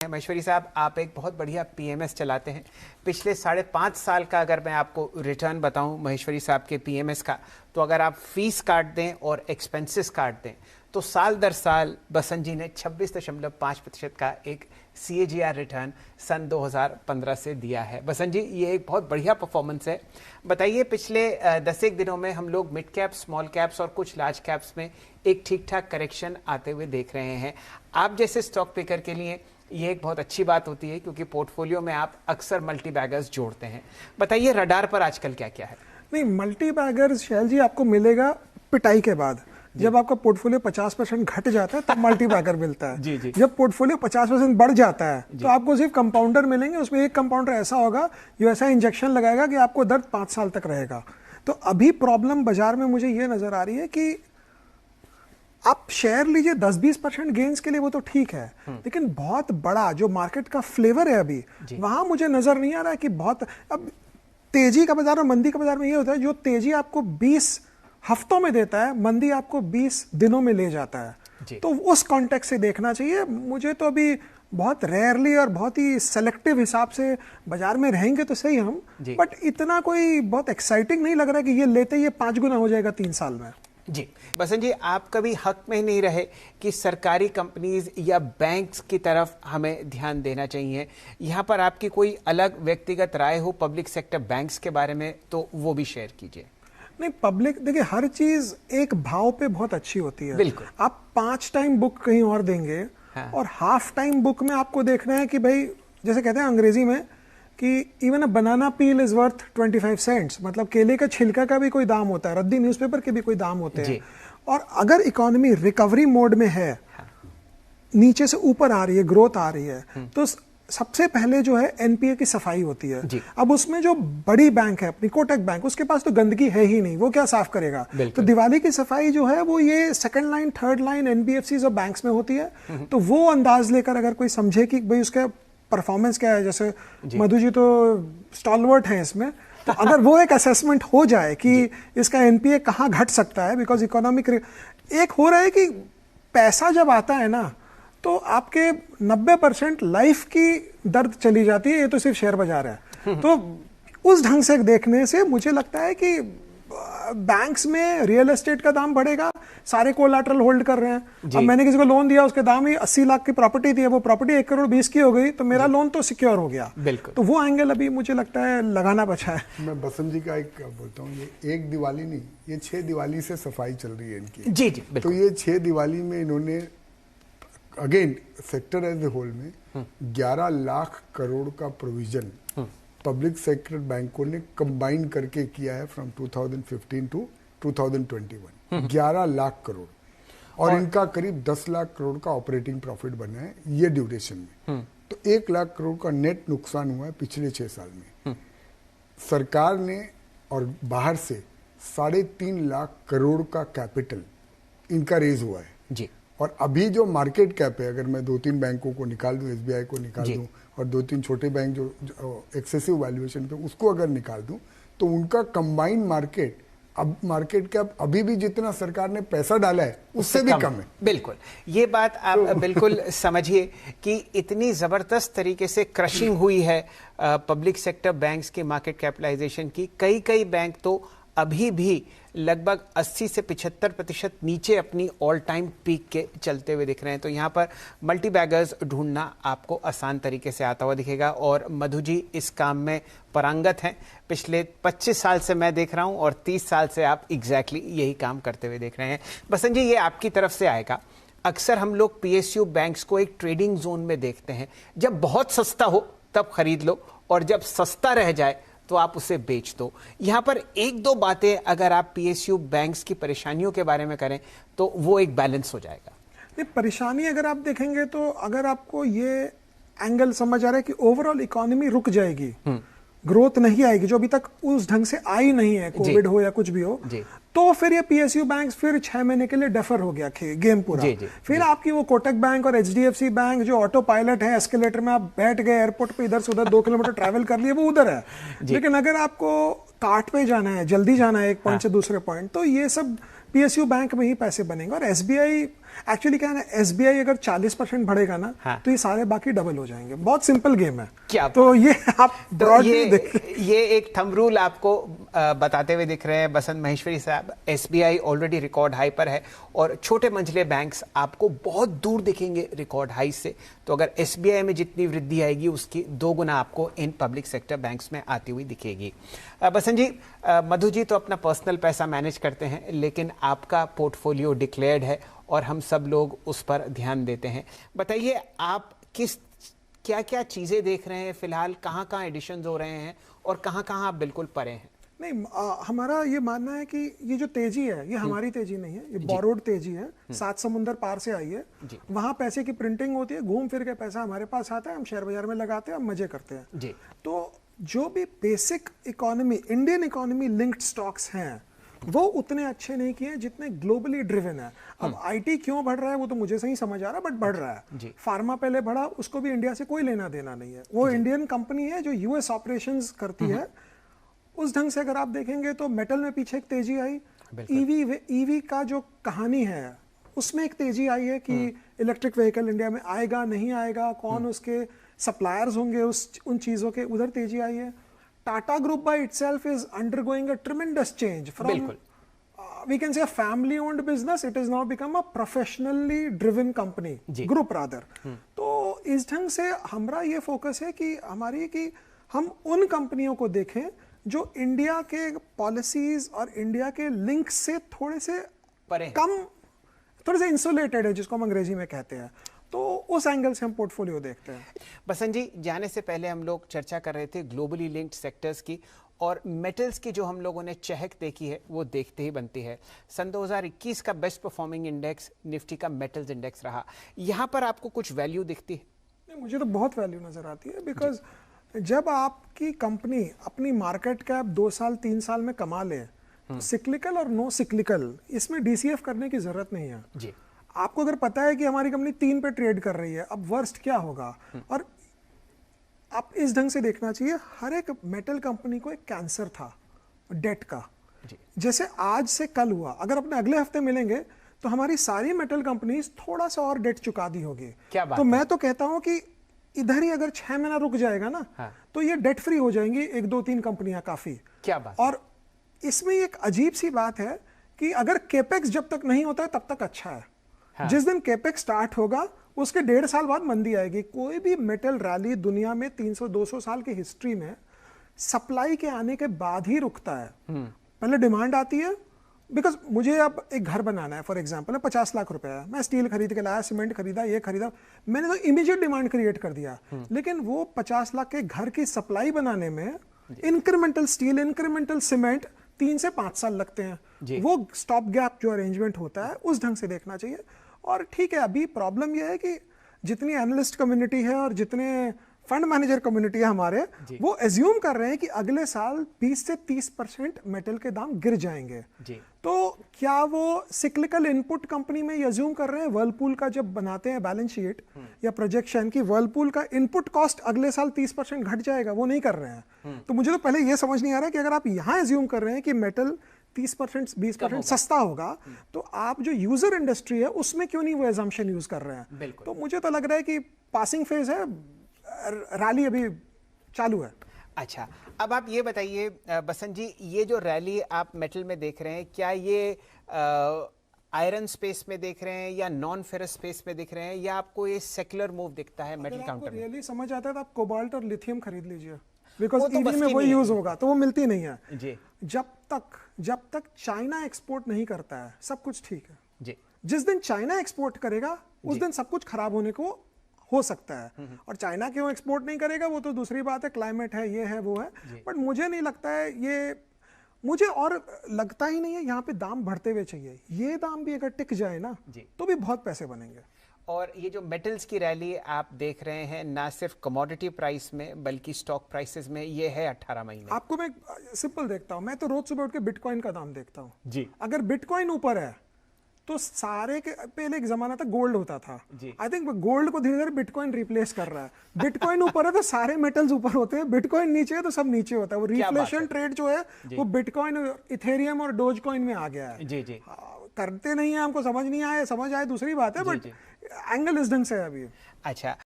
महेश्वरी साहब, आप एक बहुत बढ़िया पीएमएस चलाते हैं। पिछले 5.5 साल का अगर मैं आपको रिटर्न बताऊं महेश्वरी साहब के पीएमएस का, तो अगर आप फीस काट दें और एक्सपेंसेस काट दें तो साल दर साल बसंत जी ने 26.5% का एक CAGR रिटर्न सन 2015 से दिया है। बसंत जी, ये एक बहुत बढ़िया परफॉर्मेंस है। बताइए, पिछले 10 दिनों में हम लोग मिड कैप, स्मॉल कैप्स और कुछ लार्ज कैप्स में एक ठीक ठाक करेक्शन आते हुए देख रहे हैं। आप जैसे स्टॉक पिकर के लिए ये एक बहुत अच्छी बात होती है, क्योंकि पोर्टफोलियो में आप अक्सर मल्टी बैगर्स जोड़ते हैं। बताइए, रडार पर आजकल क्या क्या है? नहीं, मल्टी बैगर्स शैल जी आपको मिलेगा पिटाई के बाद। जब आपका पोर्टफोलियो 50% घट जाता है तब मल्टी बैगर मिलता है। जी। जब पोर्टफोलियो 50% बढ़ जाता है तो आपको सिर्फ कंपाउंडर मिलेंगे। उसमें एक कंपाउंडर ऐसा होगा जो ऐसा इंजेक्शन लगाएगा कि आपको दर्द 5 साल तक रहेगा। तो अभी प्रॉब्लम बाजार में मुझे ये नजर आ रही है कि आप शेयर लीजिए 10-20% गेन्स के लिए, वो तो ठीक है, लेकिन बहुत बड़ा जो मार्केट का फ्लेवर है अभी वहां मुझे नजर नहीं आ रहा है कि बहुत। अब तेजी का बाजार और मंदी का बाजार में ये होता है, जो तेजी आपको 20 हफ्तों में देता है, मंदी आपको 20 दिनों में ले जाता है। तो उस कॉन्टेक्स्ट से देखना चाहिए। मुझे तो अभी बहुत रेयरली और बहुत ही सेलेक्टिव हिसाब से बाजार में रहेंगे तो सही हम, बट इतना कोई बहुत एक्साइटिंग नहीं लग रहा है कि ये लेते ये 5 गुना हो जाएगा 3 साल में। जी बसंत जी, आप कभी हक में नहीं रहे कि सरकारी कंपनीज या बैंक्स की तरफ हमें ध्यान देना चाहिए। यहाँ पर आपकी कोई अलग व्यक्तिगत राय हो पब्लिक सेक्टर बैंक्स के बारे में तो वो भी शेयर कीजिए। नहीं, पब्लिक देखिए, हर चीज एक भाव पे बहुत अच्छी होती है। बिल्कुल। आप 5 टाइम बुक कहीं और देंगे, हाँ। और हाफ टाइम बुक में आपको देखना है कि भाई, जैसे कहते हैं अंग्रेजी में कि even a banana peel is worth 25 cents, मतलब केले का छिलका का भी कोई दाम होता है, रद्दी न्यूज़पेपर के भी कोई दाम होते हैं। और अगर इकोनॉमी रिकवरी मोड में है, हाँ। नीचे से ऊपर आ रही है, ग्रोथ आ रही है, तो सबसे पहले जो है एनपीए की सफाई होती है। अब उसमें जो बड़ी बैंक है अपनी कोटक बैंक, उसके पास तो गंदगी है ही नहीं, वो क्या साफ करेगा। तो दिवाली की सफाई जो है वो ये second line, third line NBFCs और बैंक्स में होती है। तो वो अंदाज लेकर अगर कोई समझे कि भाई उसका परफॉर्मेंस क्या है, जैसे मधु जी तो स्टॉलवर्ट हैं इसमें, तो अगर वो एक असेसमेंट हो जाए कि इसका एनपीए कहाँ घट सकता है, बिकॉज इकोनॉमिक एक हो रहा है कि पैसा जब आता है ना तो आपके 90% लाइफ की दर्द चली जाती है, ये तो सिर्फ शेयर बाजार है। तो उस ढंग से देखने से मुझे लगता है कि बैंक्स में रियल एस्टेट का दाम बढ़ेगा, सारे कोलैटरल होल्ड कर रहे हैं। अब मैंने किसी को लोन दिया, उसके दाम ही 80 लाख की प्रॉपर्टी थी, वो प्रॉपर्टी 1 करोड़ 20 की हो गई, तो मेरा लोन तो सिक्योर हो गया। तो वो एंगल अभी मुझे लगता है लगाना बचा है। मैं बसंत जी का एक बोलता हूँ, ये एक दिवाली नहीं, ये 6 दिवाली से सफाई चल रही है इनकी। जी तो ये 6 दिवाली में इन्होंने again sector as a whole में 11 लाख करोड़ का प्रोविजन पब्लिक सेक्टर बैंकों ने कंबाइन करके किया है फ्रॉम 2015 टू 2021। 11 लाख करोड़ और इनका करीब 10 लाख करोड़ का ऑपरेटिंग प्रॉफिट बना है ये ड्यूरेशन में। तो 1 लाख करोड़ का नेट नुकसान हुआ है पिछले 6 साल में। सरकार ने और बाहर से 3.5 लाख करोड़ का कैपिटल इनका रेज हुआ है जी। और अभी जो मार्केट कैप है, अगर मैं 2-3 बैंकों को निकाल दूं, एसबीआई को निकाल दूं और 2-3 छोटे बैंक जो एक्सेसिव वैल्यूएशन पे उसको अगर निकाल दूं, तो उनका कंबाइंड मार्केट कैप अभी भी जितना सरकार ने पैसा डाला है उससे भी कम है। बिल्कुल, ये बात आप बिल्कुल समझिए कि इतनी जबरदस्त तरीके से क्रशिंग हुई है पब्लिक सेक्टर बैंक्स की मार्केट कैपिटलाइजेशन की। कई बैंक तो अभी भी लगभग 80 से 75% नीचे अपनी ऑल टाइम पीक के चलते हुए दिख रहे हैं। तो यहाँ पर मल्टी बैगर्स ढूंढना आपको आसान तरीके से आता हुआ दिखेगा और मधु जी इस काम में पारंगत हैं। पिछले 25 साल से मैं देख रहा हूँ और 30 साल से आप एग्जैक्टली यही काम करते हुए देख रहे हैं। बसंत जी, ये आपकी तरफ से आएगा। अक्सर हम लोग पीएसयू बैंक्स को एक ट्रेडिंग जोन में देखते हैं, जब बहुत सस्ता हो तब खरीद लो और जब सस्ता रह जाए तो आप उसे बेच दो। यहां पर 1-2 बातें अगर आप पीएसयू बैंक्स की परेशानियों के बारे में करें तो वो एक बैलेंस हो जाएगा। नहीं, परेशानी अगर आप देखेंगे तो अगर आपको ये एंगल समझ आ रहा है कि ओवरऑल इकोनॉमी रुक जाएगी, ग्रोथ नहीं आएगी, जो अभी तक उस ढंग से आई नहीं है, कोविड हो या कुछ भी हो, तो फिर ये पीएसयू बैंक्स फिर 6 महीने के लिए डेफर हो गया गेम पूरा। फिर आपकी वो कोटक बैंक और एचडीएफसी बैंक जो ऑटो पायलट है, एस्केलेटर में आप बैठ गए, एयरपोर्ट पे इधर से उधर 2 किलोमीटर ट्रैवल कर लिए, वो उधर है। लेकिन अगर आपको कार्ट पे जाना है, जल्दी जाना है एक पॉइंट से दूसरे पॉइंट, तो ये सब पीएसयू बैंक में ही पैसे बनेंगे। और एसबीआई एक्चुअली क्या है ना, एसबीआई अगर 40% बढ़ेगा ना, हाँ। तो ये सारे बाकी डबल हो जाएंगे। बहुत सिंपल गेम है क्या? तो ये आप ये एक थंब रूल आपको बताते हुए दिख रहे हैं बसंत महेश्वरी साहब। एसबीआई ऑलरेडी रिकॉर्ड हाई पर है और छोटे मंझले बैंक्स आपको बहुत दूर दिखेंगे रिकॉर्ड हाई से। तो अगर एसबीआई में जितनी वृद्धि आएगी उसकी 2 गुना आपको इन पब्लिक सेक्टर बैंक्स में आती हुई दिखेगी। बसंत जी, मधु जी तो अपना पर्सनल पैसा मैनेज करते हैं, लेकिन आपका पोर्टफोलियो डिक्लेयर्ड है और हम सब लोग उस पर ध्यान देते हैं। बताइए आप क्या क्या चीजें देख रहे हैं फिलहाल, कहाँ कहाँ एडिशंस हो रहे हैं और कहाँ कहाँ आप बिल्कुल परे हैं? नहीं, हमारा ये मानना है कि ये जो तेजी है ये हमारी तेजी नहीं है, ये बोरोड तेजी है, 7 समुंदर पार से आई है। वहां पैसे की प्रिंटिंग होती है, घूम फिर के पैसा हमारे पास आता है, हम शेयर बाजार में लगाते हैं, हम मजे करते हैं जी। तो जो भी basic economy, Indian economy linked stocks हैं, वो उतने अच्छे नहीं किए जितने ग्लोबली ड्रिवन है। अब आईटी क्यों बढ़ रहा है वो तो मुझे सही समझ आ रहा है, बट बढ़ रहा है। फार्मा पहले बढ़ा, उसको भी इंडिया से कोई लेना देना नहीं है, वो इंडियन कंपनी है जो यूएस ऑपरेशंस करती है। उस ढंग से अगर आप देखेंगे तो मेटल में पीछे एक तेजी आई, ईवी का जो कहानी है उसमें एक तेजी आई है कि इलेक्ट्रिक व्हीकल इंडिया में आएगा नहीं आएगा, कौन उसके सप्लायर्स होंगे उन चीजों के, उधर तेजी आई है। Tata group by itself is undergoing a ट्रेमेंडस change from we can say a family owned business, it has now become a professionally driven company group rather। तो इस ढंग से हमारा ये फोकस है कि हम उन कंपनियों को देखें जो इंडिया के पॉलिसीज और इंडिया के लिंक से थोड़े से इंसुलेटेड है, जिसको हम अंग्रेजी में कहते हैं। तो उस एंगल से हम पोर्टफोलियो देखते हैं। बसंत जी, जाने से पहले हम लोग चर्चा कर रहे थे ग्लोबली लिंक्ड सेक्टर्स की, और मेटल्स की जो हम लोगों ने चहक देखी है वो देखते ही बनती है। सन 2021 का बेस्ट परफॉर्मिंग इंडेक्स निफ्टी का मेटल्स इंडेक्स रहा। यहाँ पर आपको कुछ वैल्यू दिखती है? नहीं, मुझे तो बहुत वैल्यू नजर आती है, बिकॉज जब आपकी कंपनी अपनी मार्केट कैप 2 साल 3 साल में कमा ले, तो सिक्लिकल और नो सिक्लिकल इसमें डीसीएफ करने की जरूरत नहीं है जी। आपको अगर पता है कि हमारी कंपनी 3 पे ट्रेड कर रही है, अब वर्स्ट क्या होगा, और आप इस ढंग से देखना चाहिए, हर एक मेटल कंपनी को एक कैंसर था डेट का। जैसे आज से कल हुआ, अगर अपने अगले हफ्ते मिलेंगे तो हमारी सारी मेटल कंपनीज थोड़ा सा और डेट चुका दी होगी। क्या बात तो है? मैं तो कहता हूं कि इधर ही अगर 6 महीना रुक जाएगा ना, तो ये डेट फ्री हो जाएंगी 1 2 3 कंपनियां काफी। क्या बात? और इसमें एक अजीब सी बात है कि अगर केपेक्स जब तक नहीं होता है तब तक अच्छा है। जिस दिन केपेक्स स्टार्ट होगा उसके 1.5 साल बाद मंदी आएगी। कोई भी मेटल रैली दुनिया में 300-200 साल की हिस्ट्री में सप्लाई के आने के बाद ही रुकता है। पहले डिमांड आती है, बिकॉज मुझे अब एक घर बनाना है, फॉर एग्जांपल 50 लाख रुपए है, मैं स्टील खरीद के लाया, सीमेंट खरीदा, ये खरीदा, मैंने तो इमीडिएट डिमांड क्रिएट कर दिया। लेकिन वो 50 लाख के घर की सप्लाई बनाने में इंक्रीमेंटल स्टील, इंक्रीमेंटल सीमेंट 3 से 5 साल लगते हैं। वो स्टॉप गैप जो अरेंजमेंट होता है उस ढंग से देखना चाहिए। और ठीक है, अभी प्रॉब्लम यह है कि जितनी एनालिस्ट कम्युनिटी है और जितने फंड मैनेजर कम्युनिटी है हमारे, वो एज्यूम कर रहे हैं कि अगले साल 20 से 30% मेटल के दाम गिर जाएंगे जी। तो क्या वो सिक्लिकल इनपुट कंपनी में ये एज्यूम कर रहे हैं, वर्लपूल का जब बनाते हैं बैलेंस शीट या प्रोजेक्शन की, वर्लपूल का इनपुट कॉस्ट अगले साल 30% घट जाएगा? वो नहीं कर रहे हैं। तो मुझे तो पहले ये समझ नहीं आ रहा है कि अगर आप यहाँ एज्यूम कर रहे हैं कि मेटल 30% 20% सस्ता होगा, तो आप जो यूजर इंडस्ट्री है उसमें क्यों नहीं वो एजम्पशन यूज कर रहे हैं? तो मुझे तो लग रहा है कि पासिंग फेज है, रैली अभी चालू है। अच्छा, अब आप ये बताइए बसंत जी, ये जो रैली आप मेटल में देख रहे हैं, क्या ये आयरन स्पेस में देख रहे हैं या नॉन फेरस स्पेस में दिख रहे हैं, या आपको ये सेक्युलर मूव दिखता है मेटल काउंटर में? रियली समझ आता है तो आप कोबाल्ट और लिथियम खरीद लीजिए, बिकॉज ईवी में वही यूज होगा, तो वो मिलती नहीं है जी। जब तक चाइना एक्सपोर्ट नहीं करता है सब कुछ ठीक है जी। जिस दिन चाइना एक्सपोर्ट करेगा उस दिन सब कुछ खराब होने को हो सकता है। और चाइना क्यों एक्सपोर्ट नहीं करेगा वो तो दूसरी बात है, क्लाइमेट है, ये है, वो है, बट मुझे नहीं लगता है ये, मुझे और लगता ही नहीं है यहाँ पे दाम बढ़ते हुए चाहिए। ये दाम भी अगर टिक जाए ना तो भी बहुत पैसे बनेंगे। और ये जो मेटल्स की रैली आप देख रहे हैं, ना सिर्फ कमोडिटी प्राइस में बल्कि स्टॉक प्राइसेस में, ये है 18 महीने। आपको मैं सिंपल देखता हूँ, मैं तो रोज सुबह उठ के बिटकॉइन का दाम देखता हूँ जी। अगर बिटकॉइन ऊपर है तो सारे के, पहले एक जमाना था गोल्ड होता था, आई थिंक गोल्ड को धीरे धीरे बिटकॉइन रिप्लेस कर रहा है। बिटकॉइन ऊपर है तो सारे मेटल्स ऊपर होते हैं, बिटकॉइन नीचे है तो सब नीचे होता है। वो रिफ्लेशन ट्रेड जो है वो बिटकॉइन, इथेरियम और डोज कॉइन में आ गया है जी जी। करते नहीं है, हमको समझ नहीं आए, समझ आए दूसरी बात है, बट एंगल इस ढंग से है अभी। अच्छा।